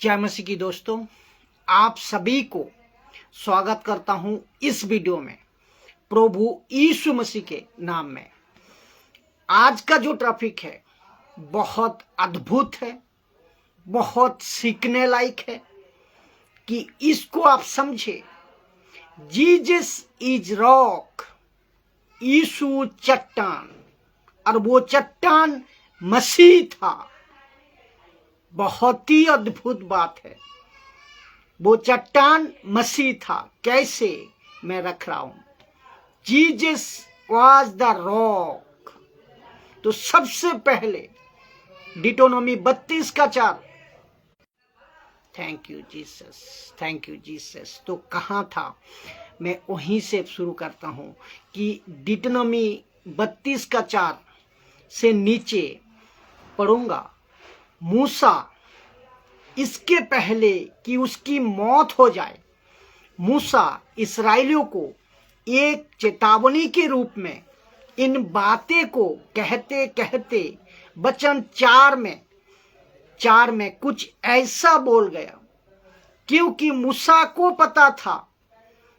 जय मसीह की दोस्तों, आप सभी को स्वागत करता हूं इस वीडियो में प्रभु यीशु मसीह के नाम में। आज का जो टॉपिक है बहुत अद्भुत है, बहुत सीखने लायक है कि इसको आप समझे। जीसस इज रॉक, यीशु चट्टान, और वो चट्टान मसीह था। बहुत ही अद्भुत बात है, वो चट्टान मसीह था। कैसे मैं रख रहा हूं, जीसस वाज द रॉक। तो सबसे पहले डिटोनॉमी 32:4। Thank you Jesus, thank you Jesus. तो कहां था, मैं वहीं से शुरू करता हूं कि डिटोनॉमी 32:4 से नीचे पढ़ूंगा। मूसा, इसके पहले कि उसकी मौत हो जाए, मूसा इस्राएलियों को एक चेतावनी के रूप में इन बातें को कहते कहते वचन 4 में कुछ ऐसा बोल गया, क्योंकि मूसा को पता था,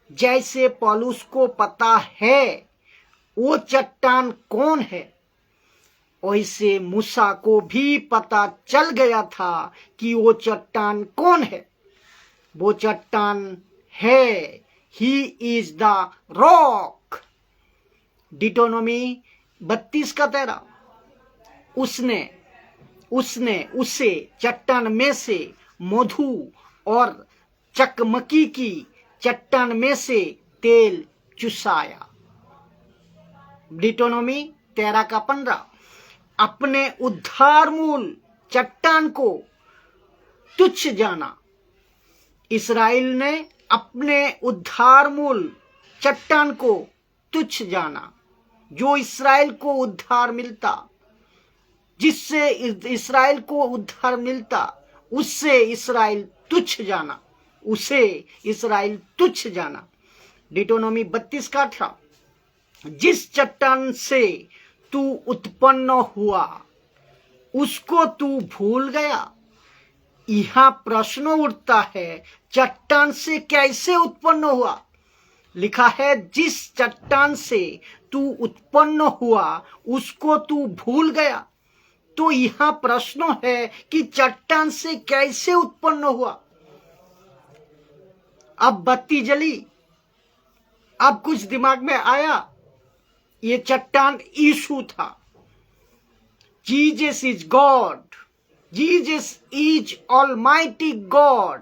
जैसे पौलुस को पता है वो चट्टान कौन है, वैसे मूसा को भी पता चल गया था कि वो चट्टान कौन है। वो चट्टान है, ही इज द रॉक। डिटोनॉमी 32:13। उसने उसे चट्टान में से मधु और चकमकी की चट्टान में से तेल चुसाया। डिटोनॉमी 13:15। अपने उद्धार मूल चट्टान को तुच्छ जाना। इस्राएल ने अपने उद्धार मूल चट्टान को तुच्छ जाना, जो इस्राएल को उद्धार मिलता, जिससे इस्राएल को उद्धार मिलता, उससे इस्राएल तुच्छ जाना, उसे इस्राएल तुच्छ जाना। डिटोनॉमी 32:18। जिस चट्टान से तू उत्पन्न हुआ उसको तू भूल गया। यहां प्रश्न उठता है, चट्टान से कैसे उत्पन्न हुआ? लिखा है, जिस चट्टान से तू उत्पन्न हुआ उसको तू भूल गया। तो यहां प्रश्न है कि चट्टान से कैसे उत्पन्न हुआ? अब बत्ती जली, अब कुछ दिमाग में आया। ये चट्टान यीशु था। Jesus is God, Jesus is almighty God.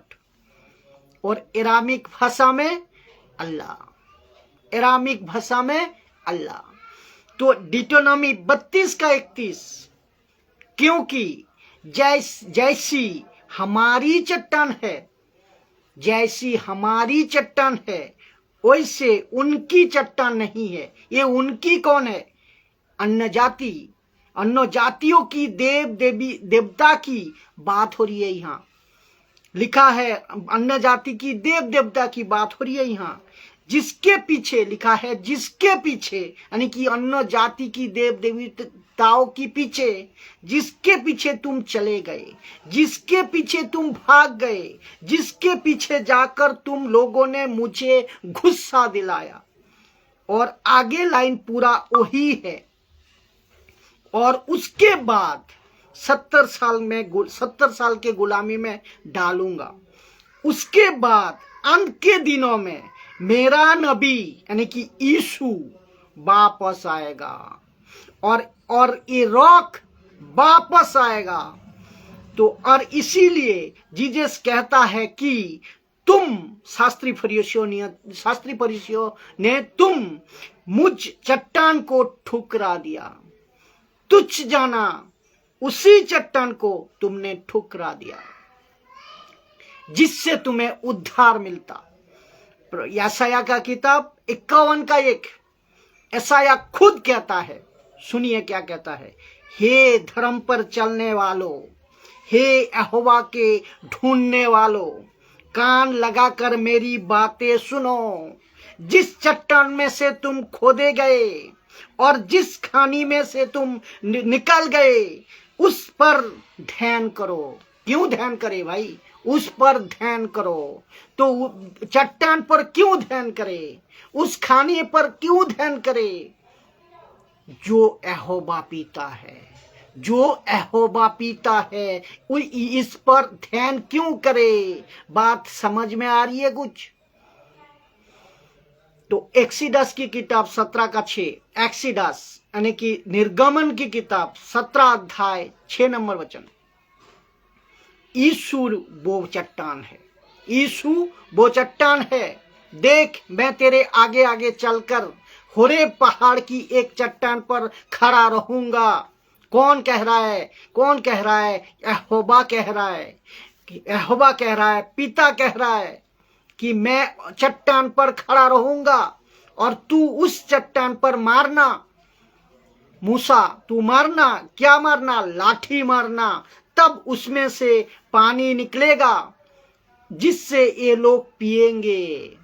और एरामिक भाषा में अल्लाह, एरामिक भाषा में अल्लाह। तो डिटोनॉमी 32:31। क्योंकि जैसी हमारी चट्टान है, जैसी हमारी चट्टान है, वैसे उनकी चट्टान नहीं है। ये उनकी कौन है? अन्य जातियों की देवता की बात हो रही है। यहाँ लिखा है अन्य जाति की देवता की बात हो रही है। यहाँ जिसके पीछे लिखा है, जिसके पीछे, यानी कि अन्य जाति की देवताओं की पीछे, जिसके पीछे तुम चले गए, जिसके पीछे तुम भाग गए, जिसके पीछे जाकर तुम लोगों ने मुझे गुस्सा दिलाया। और आगे लाइन पूरा वही है। और उसके बाद 70 साल के गुलामी में डालूंगा। उसके बाद अंत के दिनों में मेरा नबी यानी कि यीशु वापस आएगा, और ये रॉक वापस आएगा। तो और इसीलिए जीसस कहता है कि तुम शास्त्री फरीसियों ने तुम मुझ चट्टान को ठुकरा दिया, तुच्छ जाना, उसी चट्टान को तुमने ठुकरा दिया जिससे तुम्हें उद्धार मिलता। यशायाह का किताब 51:1। यशायाह खुद कहता है, सुनिए क्या कहता है। हे धर्म पर चलने वालों, हे यहोवा के ढूंढने वालों, कान लगाकर मेरी बातें सुनो। जिस चट्टान में से तुम खोदे गए और जिस खानी में से तुम निकल गए, उस पर ध्यान करो। क्यों ध्यान करे भाई? उस पर ध्यान करो। तो चट्टान पर क्यों ध्यान करे? उस खाने पर क्यों ध्यान करे जो यहोवा पीता है? जो यहोवा पीता है इस पर ध्यान क्यों करे? बात समझ में आ रही है कुछ? तो एक्सीडस की किताब 17:6, एक्सीडस यानी कि निर्गमन की किताब 17 अध्याय 6 नंबर वचन, यीशु वो चट्टान है, यीशु वो चट्टान है। देख, मैं तेरे आगे आगे चलकर होरेब पहाड़ की एक चट्टान पर खड़ा रहूंगा। कौन कह रहा है? कौन कह रहा है? यहोवा कह रहा है। यहोवा कह रहा है, पिता कह रहा है कि मैं चट्टान पर खड़ा रहूंगा और तू उस चट्टान पर मारना। मूसा, तू मारना। क्या मारना? लाठी मारना। तब उसमें से पानी निकलेगा जिससे ये लोग पिएंगे।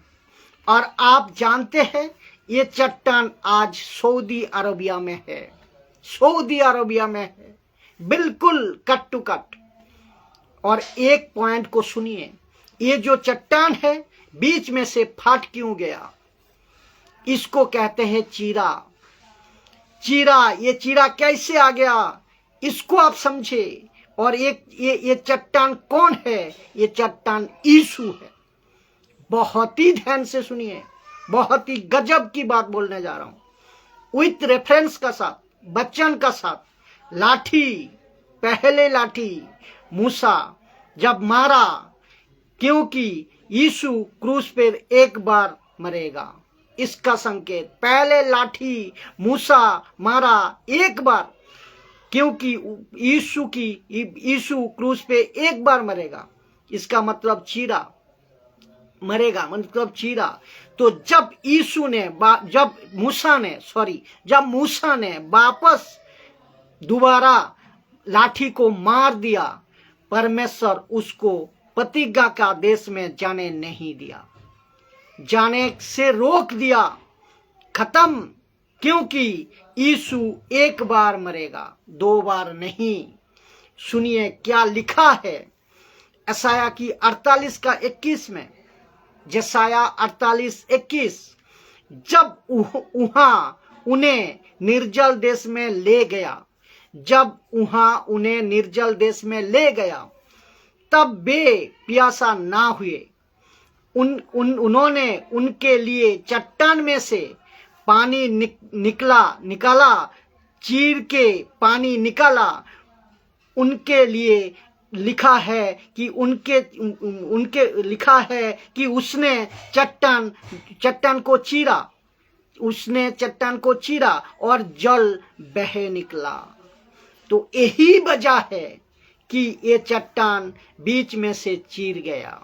और आप जानते हैं ये चट्टान आज सऊदी अरबिया में है, सऊदी अरबिया में है, बिल्कुल कट टू कट। और एक पॉइंट को सुनिए, ये जो चट्टान है बीच में से फाट क्यों गया? इसको कहते हैं चीरा। चीरा, ये चीरा कैसे आ गया इसको आप समझे। और ये चट्टान कौन है? ये चट्टान यीशु है। बहुत ही ध्यान से सुनिए, बहुत ही गजब की बात बोलने जा रहा हूं, विथ रेफरेंस का साथ, वचन का साथ। लाठी, पहले लाठी मूसा जब मारा, क्योंकि यीशु क्रूस पर एक बार मरेगा, इसका संकेत। पहले लाठी मूसा मारा एक बार, क्योंकि यीशु क्रूस पे एक बार मरेगा, इसका मतलब चीरा मरेगा, मतलब चीरा। तो जब जब मूसा ने वापस दोबारा लाठी को मार दिया, परमेश्वर उसको प्रतिज्ञा का देश में जाने नहीं दिया, जाने से रोक दिया, खत्म। क्योंकि यीशु एक बार मरेगा, दो बार नहीं। सुनिए क्या लिखा है यशायाह की 48:21 में, यशायाह 48:21। जब उन्हें निर्जल देश में ले गया, जब उन्हें निर्जल देश में ले गया, तब वे प्यासा ना हुए। उन्होंने उनके लिए चट्टान में से पानी निकाला, चीर के पानी निकाला। उनके लिए लिखा है कि उनके लिखा है कि उसने चट्टान को चीरा, उसने चट्टान को चीरा और जल बहे निकला। तो यही वजह है कि ये चट्टान बीच में से चीर गया,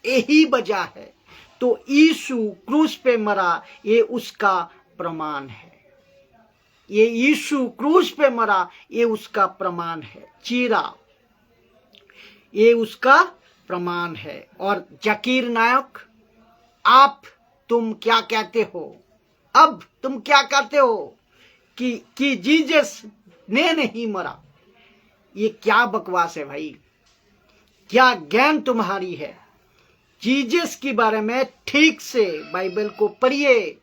यही वजह है। तो यीशु क्रूस पे मरा, ये उसका प्रमाण है। ये यीशु क्रूस पे मरा, ये उसका प्रमाण है। चीरा, ये उसका प्रमाण है। और जकीर नायक, तुम क्या कहते हो? अब तुम क्या कहते हो कि जीसस ने नहीं मरा? ये क्या बकवास है भाई, क्या ज्ञान तुम्हारी है? जीसस के बारे में ठीक से बाइबल को पढ़िए,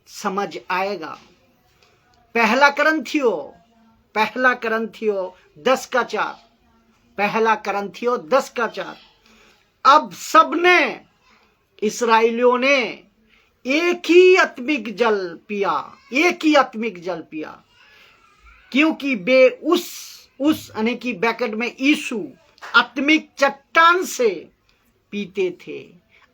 समझ आएगा। पहला करंथियो 10:4, पहला करंथियो 10:4। अब सबने, इस्राएलियों ने एक ही आत्मिक जल पिया, एक ही आत्मिक जल पिया, क्योंकि वे उस यानी कि बैकेट में यीशु आत्मिक चट्टान से पीते थे,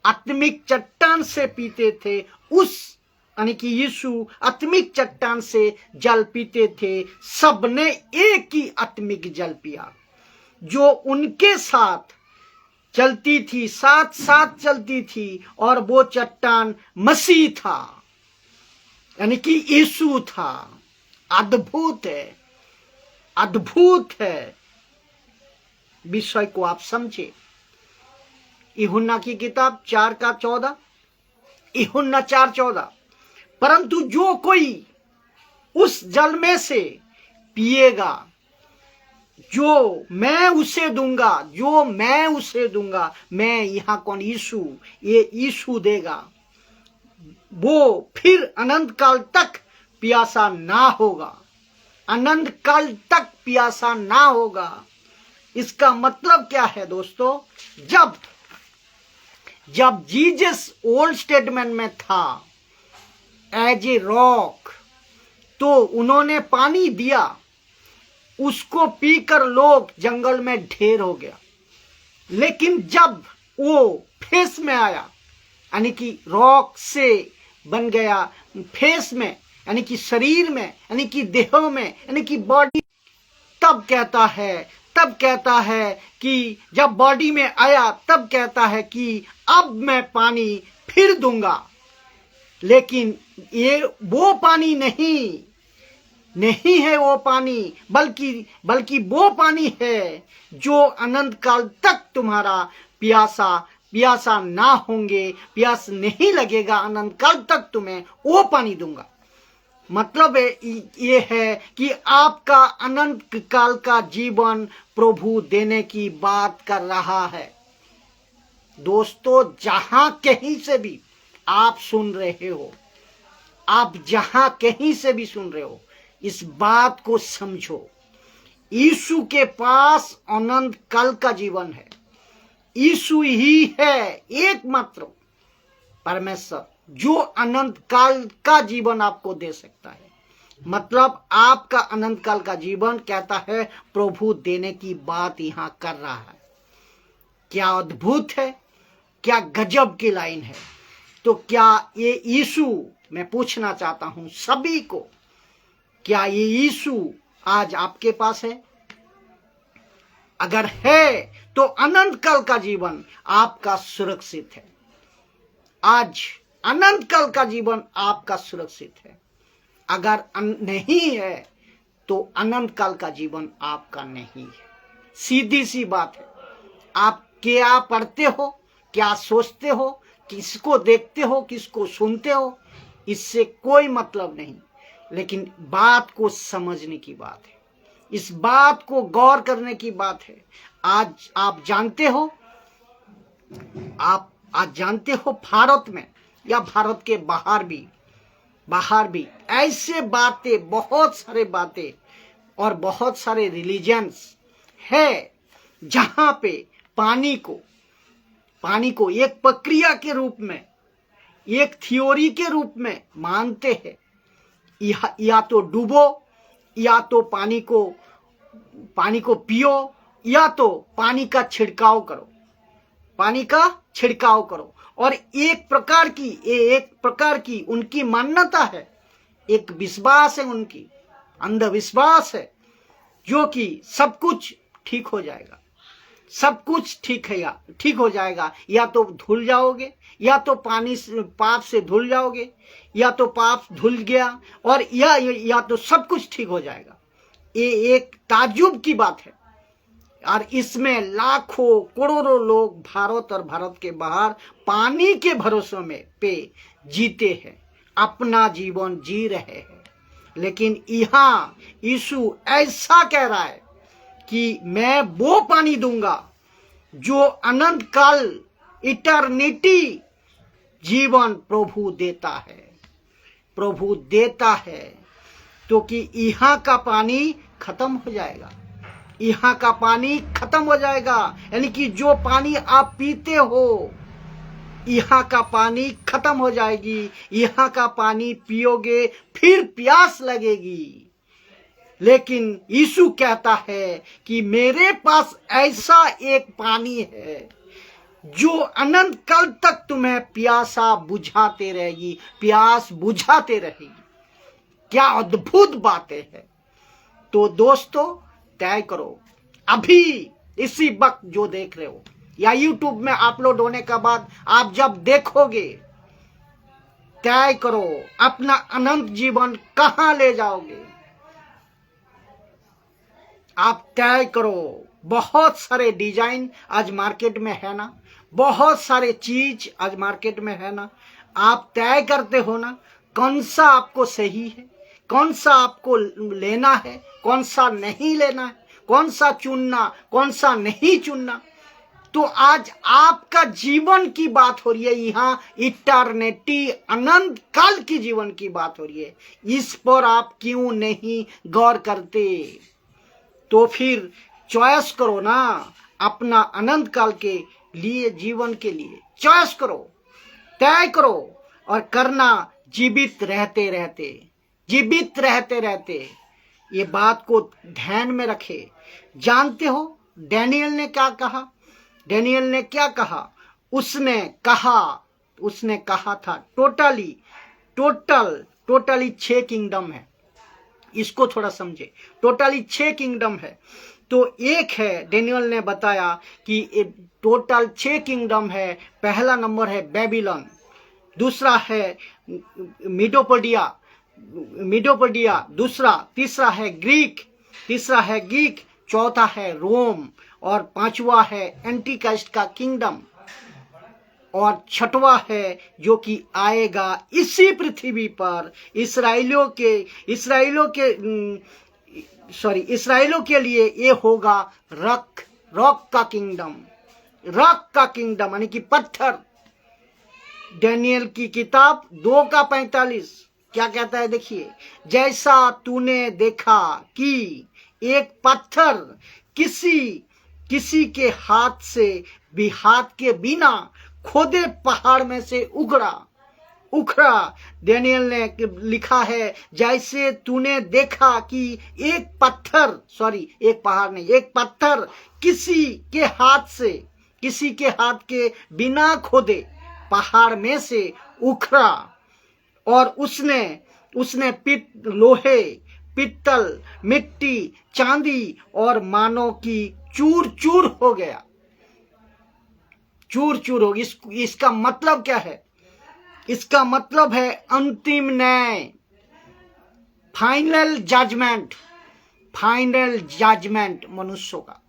आत्मिक चट्टान से पीते थे। उस यानी कि यीशु आत्मिक चट्टान से जल पीते थे। सबने एक ही आत्मिक जल पिया। जो उनके साथ चलती थी, साथ साथ चलती थी, और वो चट्टान मसीह था, यानी कि यीशु था। अद्भुत है, अद्भुत है। विषय को आप समझे। यूहन्ना की किताब 4:14, यूहन्ना 4:14। परंतु जो कोई उस जल में से पिएगा, जो मैं उसे दूंगा, जो मैं उसे दूंगा, मैं यहाँ कौन, यीशु, ये यीशु देगा, वो फिर अनंत काल तक प्यासा ना होगा, अनंत काल तक प्यासा ना होगा। इसका मतलब क्या है दोस्तों? जब जीसस ओल्ड टेस्टामेंट में था एज ए रॉक, तो उन्होंने पानी दिया, उसको पीकर लोग जंगल में ढेर हो गया। लेकिन जब वो फेस में आया, यानी कि रॉक से बन गया फेस में, यानी कि शरीर में, यानी कि देह में, यानी कि बॉडी, तब कहता है कि जब बॉडी में आया तब कहता है कि अब मैं पानी फिर दूंगा। लेकिन ये वो पानी नहीं है, वो पानी बल्कि वो पानी है जो अनंत काल तक तुम्हारा प्यासा ना होंगे, प्यास नहीं लगेगा, अनंत काल तक तुम्हें वो पानी दूंगा। मतलब ये है कि आपका अनंत काल का जीवन प्रभु देने की बात कर रहा है। दोस्तों, जहां कहीं से भी आप सुन रहे हो, आप जहां कहीं से भी सुन रहे हो, इस बात को समझो, यीशु के पास अनंत काल का जीवन है। यीशु ही है एकमात्र परमेश्वर जो अनंत काल का जीवन आपको दे सकता है। मतलब आपका अनंत काल का जीवन कहता है प्रभु देने की बात यहां कर रहा है। क्या अद्भुत है, क्या गजब की लाइन है। तो क्या ये यीशु, मैं पूछना चाहता हूं सभी को, क्या ये यीशु आज आपके पास है? अगर है तो अनंत काल का जीवन आपका सुरक्षित है। आज अनंत काल का जीवन आपका सुरक्षित है। अगर नहीं है तो अनंत काल का जीवन आपका नहीं है। सीधी सी बात है। आप क्या पढ़ते हो, क्या सोचते हो, किसको देखते हो, किसको सुनते हो, इससे कोई मतलब नहीं। लेकिन बात को समझने की बात है, इस बात को गौर करने की बात है। आज आप जानते हो, भारत में या भारत के बाहर भी ऐसे बातें, बहुत सारे बातें और बहुत सारे रिलीजन्स है जहां पे पानी को एक प्रक्रिया के रूप में, एक थ्योरी के रूप में मानते हैं। या तो डूबो, या तो पानी को पियो, या तो पानी का छिड़काव करो। और एक प्रकार की उनकी मान्यता है, एक विश्वास है, उनकी अंधविश्वास है, जो कि सब कुछ ठीक हो जाएगा, सब कुछ ठीक हो जाएगा। या तो धुल जाओगे, या तो पाप से धुल जाओगे, या तो पाप धुल गया, और या तो सब कुछ ठीक हो जाएगा। ये एक ताज्जुब की बात है। और इसमें लाखों करोड़ों लोग भारत और भारत के बाहर पानी के भरोसे में पे जीते हैं, अपना जीवन जी रहे हैं। लेकिन यहाँ यीशु ऐसा कह रहा है कि मैं वो पानी दूंगा जो अनंत काल, इटर्निटी जीवन प्रभु देता है। तो कि यहाँ का पानी खत्म हो जाएगा, यानी कि जो पानी आप पीते हो, यहाँ का पानी खत्म हो जाएगी। यहाँ का पानी पियोगे फिर प्यास लगेगी। लेकिन यीशु कहता है कि मेरे पास ऐसा एक पानी है जो अनंत काल तक तुम्हें प्यास बुझाते रहेगी। क्या अद्भुत बातें हैं। तो दोस्तों, तय करो अभी, इसी वक्त जो देख रहे हो या यूट्यूब में अपलोड होने के बाद आप जब देखोगे, तय करो अपना अनंत जीवन कहां ले जाओगे। आप तय करो। बहुत सारे डिजाइन आज मार्केट में है ना, बहुत सारे चीज आज मार्केट में है ना। आप तय करते हो ना कौन सा आपको सही है, कौन सा आपको लेना है, कौन सा नहीं लेना है। कौन सा चुनना, कौन सा नहीं चुनना। तो आज आपका जीवन की बात हो रही है, यहाँ इटर्निटी, अनंत काल की जीवन की बात हो रही है। इस पर आप क्यों नहीं गौर करते? तो फिर चॉइस करो ना, अपना अनंत काल के लिए, जीवन के लिए चॉइस करो, तय करो और करना जीवित रहते रहते, जीवित रहते रहते। ये बात को ध्यान में रखे। जानते हो डैनियल ने क्या कहा? डैनियल ने क्या कहा? उसने कहा था टोटली 6 किंगडम है। इसको थोड़ा समझे। टोटली 6 किंगडम है। तो एक है, डैनियल ने बताया कि टोटल 6 किंगडम है। पहला नंबर है बेबीलोन, दूसरा है मीडोपोडिया, तीसरा है ग्रीक, चौथा है रोम और पांचवा है एंटीक्राइस्ट का किंगडम और छठवा है जो कि आएगा इसी पृथ्वी पर इसराइलियों के लिए। ये होगा रॉक का किंगडम यानी कि पत्थर। डैनियल की किताब 2:45 क्या कहता है? देखिए, जैसा तूने देखा कि एक पत्थर किसी के हाथ के बिना खोदे पहाड़ में से उखड़ा। डैनियल ने लिखा है, जैसे तूने देखा कि एक पत्थर किसी के हाथ के बिना खोदे पहाड़ में से उखड़ा और उसने लोहे, पित्तल, मिट्टी, चांदी और मानव की चूर चूर हो गया। इसका मतलब क्या है? इसका मतलब है अंतिम न्याय, फाइनल जजमेंट मनुष्यों का,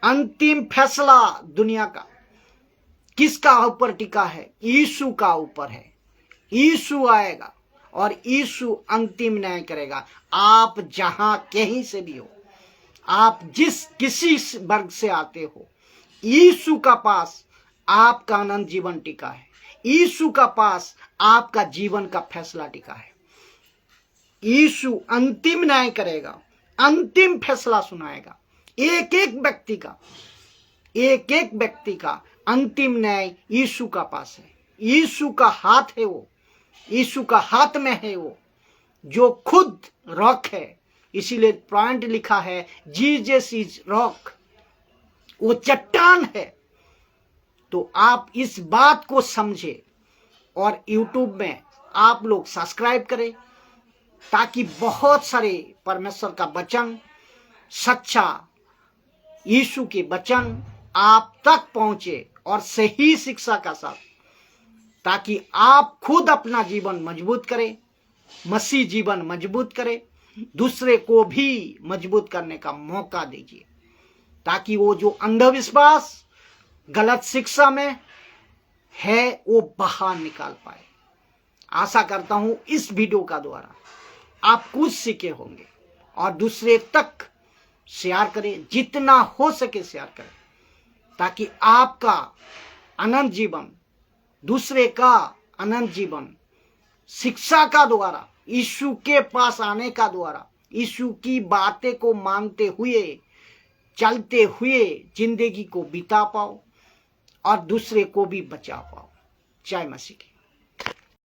अंतिम फैसला दुनिया का किसका ऊपर टिका है? यीशु का ऊपर है। यीशु आएगा और यीशु अंतिम न्याय करेगा। आप जहां कहीं से भी हो, आप किसी वर्ग से आते हो, यीशु का पास आपका अनंत जीवन टिका है। यीशु का पास आपका जीवन का फैसला टिका है। यीशु अंतिम न्याय करेगा, अंतिम फैसला सुनाएगा। एक एक व्यक्ति का अंतिम न्याय यीशु का पास है। यीशु का हाथ है वो, यीशु का हाथ में है वो जो खुद रॉक है। इसीलिए पॉइंट लिखा है, जीसस इज रॉक, वो चट्टान है। तो आप इस बात को समझे और यूट्यूब में आप लोग सब्सक्राइब करें ताकि बहुत सारे परमेश्वर का वचन, सच्चा यीशु के वचन आप तक पहुंचे और सही शिक्षा का साथ, ताकि आप खुद अपना जीवन मजबूत करें, मसीह जीवन मजबूत करें, दूसरे को भी मजबूत करने का मौका दीजिए, ताकि वो जो अंधविश्वास, गलत शिक्षा में है वो बाहर निकाल पाए। आशा करता हूं इस वीडियो का द्वारा आप कुछ सीखे होंगे और दूसरे तक शेयर करें, जितना हो सके शेयर करें, ताकि आपका अनंत जीवन, दूसरे का अनंत जीवन शिक्षा का द्वारा, यीशु के पास आने का द्वारा, यीशु की बातें को मानते हुए, चलते हुए जिंदगी को बिता पाओ और दूसरे को भी बचा पाओ। जय मसीह की।